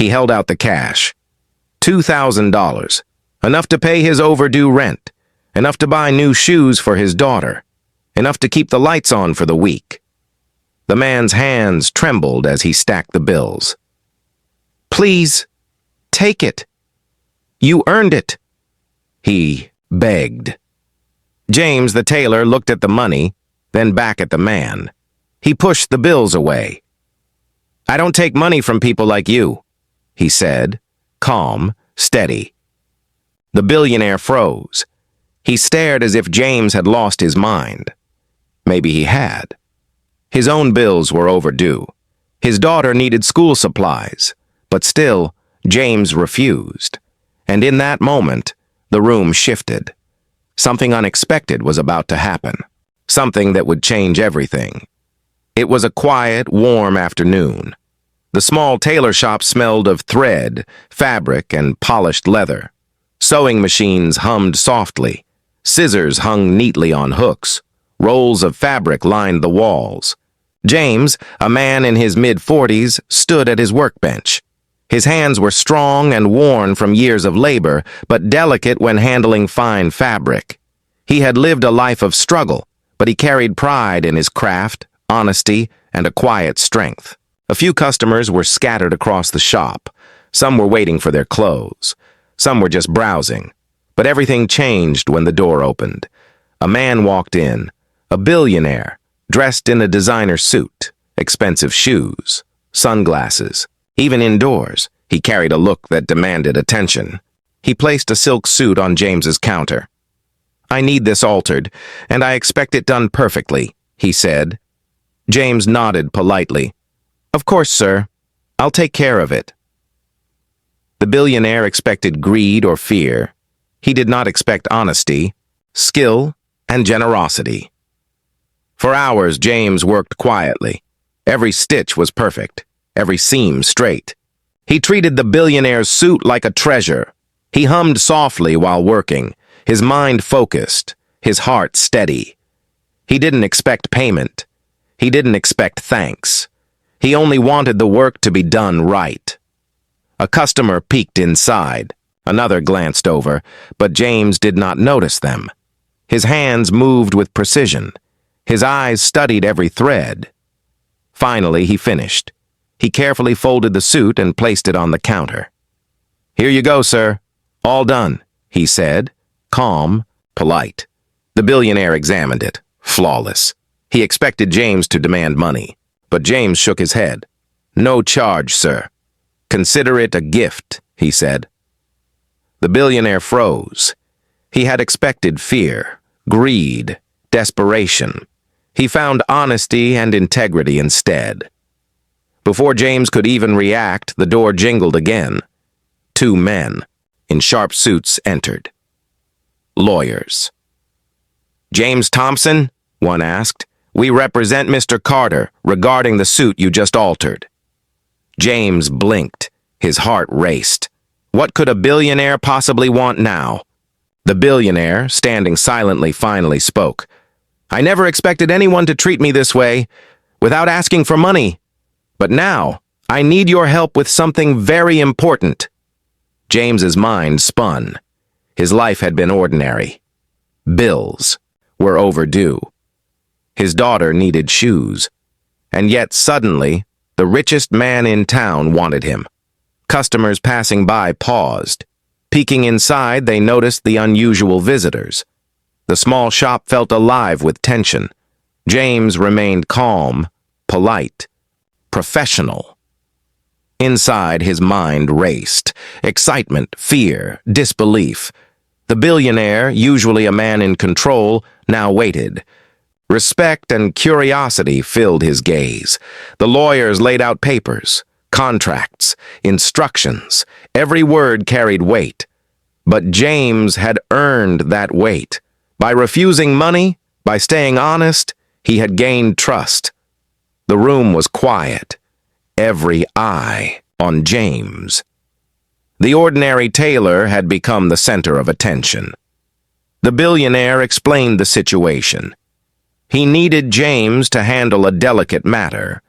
He held out the cash. $2,000. Enough to pay his overdue rent. Enough to buy new shoes for his daughter. Enough to keep the lights on for the week. The man's hands trembled as he stacked the bills. "Please, take it. You earned it," he begged. James, the tailor, looked at the money, then back at the man. He pushed the bills away. "I don't take money from people like you," he said, calm, steady. The billionaire froze. He stared as if James had lost his mind. Maybe he had. His own bills were overdue. His daughter needed school supplies, but still, James refused. And in that moment, the room shifted. Something unexpected was about to happen. Something that would change everything. It was a quiet, warm afternoon. The small tailor shop smelled of thread, fabric, and polished leather. Sewing machines hummed softly. Scissors hung neatly on hooks. Rolls of fabric lined the walls. James, a man in his mid-40s, stood at his workbench. His hands were strong and worn from years of labor, but delicate when handling fine fabric. He had lived a life of struggle, but he carried pride in his craft, honesty, and a quiet strength. A few customers were scattered across the shop. Some were waiting for their clothes. Some were just browsing. But everything changed when the door opened. A man walked in, a billionaire, dressed in a designer suit, expensive shoes, sunglasses. Even indoors, he carried a look that demanded attention. He placed a silk suit on James's counter. "I need this altered, and I expect it done perfectly," he said. James nodded politely. "Of course, sir. I'll take care of it." The billionaire expected greed or fear. He did not expect honesty, skill, and generosity. For hours, James worked quietly. Every stitch was perfect, every seam straight. He treated the billionaire's suit like a treasure. He hummed softly while working, his mind focused, his heart steady. He didn't expect payment. He didn't expect thanks. He only wanted the work to be done right. A customer peeked inside. Another glanced over, but James did not notice them. His hands moved with precision. His eyes studied every thread. Finally, he finished. He carefully folded the suit and placed it on the counter. "Here you go, sir. All done," he said, calm, polite. The billionaire examined it, flawless. He expected James to demand money, but James shook his head. "No charge, sir. Consider it a gift," he said. The billionaire froze. He had expected fear, greed, desperation. He found honesty and integrity instead. Before James could even react, the door jingled again. 2 men, in sharp suits, entered. Lawyers. "James Thompson?" one asked. "We represent Mr. Carter regarding the suit you just altered." James blinked. His heart raced. What could a billionaire possibly want now? The billionaire, standing silently, finally spoke. "I never expected anyone to treat me this way, without asking for money. But now, I need your help with something very important." James's mind spun. His life had been ordinary. Bills were overdue. His daughter needed shoes. And yet suddenly, the richest man in town wanted him. Customers passing by paused. Peeking inside, they noticed the unusual visitors. The small shop felt alive with tension. James remained calm, polite, professional. Inside, his mind raced. Excitement, fear, disbelief. The billionaire, usually a man in control, now waited. Respect and curiosity filled his gaze. The lawyers laid out papers, contracts, instructions. Every word carried weight. But James had earned that weight. By refusing money, by staying honest, he had gained trust. The room was quiet. Every eye on James. The ordinary tailor had become the center of attention. The billionaire explained the situation. He needed James to handle a delicate matter,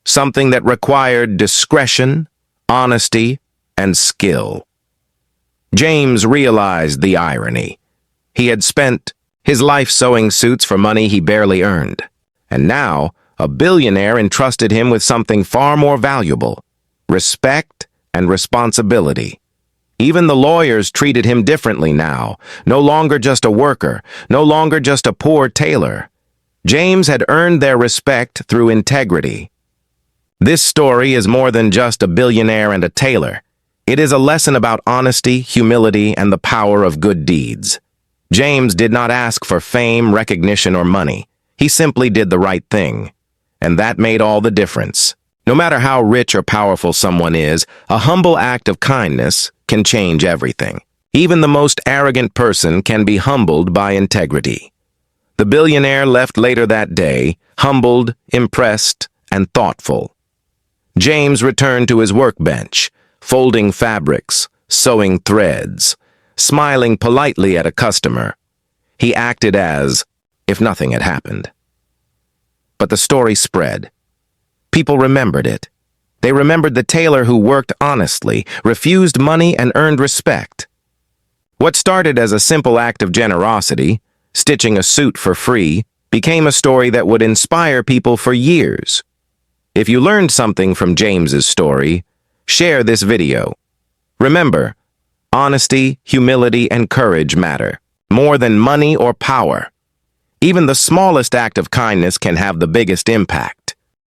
something that required discretion, honesty, and skill. James realized the irony. He had spent his life sewing suits for money he barely earned, and now a billionaire entrusted him with something far more valuable: respect and responsibility. Even the lawyers treated him differently now, no longer just a worker, no longer just a poor tailor. James had earned their respect through integrity. This story is more than just a billionaire and a tailor. It is a lesson about honesty, humility, and the power of good deeds. James did not ask for fame, recognition, or money. He simply did the right thing. And that made all the difference. No matter how rich or powerful someone is, a humble act of kindness can change everything. Even the most arrogant person can be humbled by integrity. The billionaire left later that day, humbled, impressed, and thoughtful. James returned to his workbench, folding fabrics, sewing threads, smiling politely at a customer. He acted as if nothing had happened. But the story spread. People remembered it. They remembered the tailor who worked honestly, refused money, and earned respect. What started as a simple act of generosity, stitching a suit for free, became a story that would inspire people for years. If you learned something from James's story, share this video. Remember, honesty, humility, and courage matter more than money or power. Even the smallest act of kindness can have the biggest impact.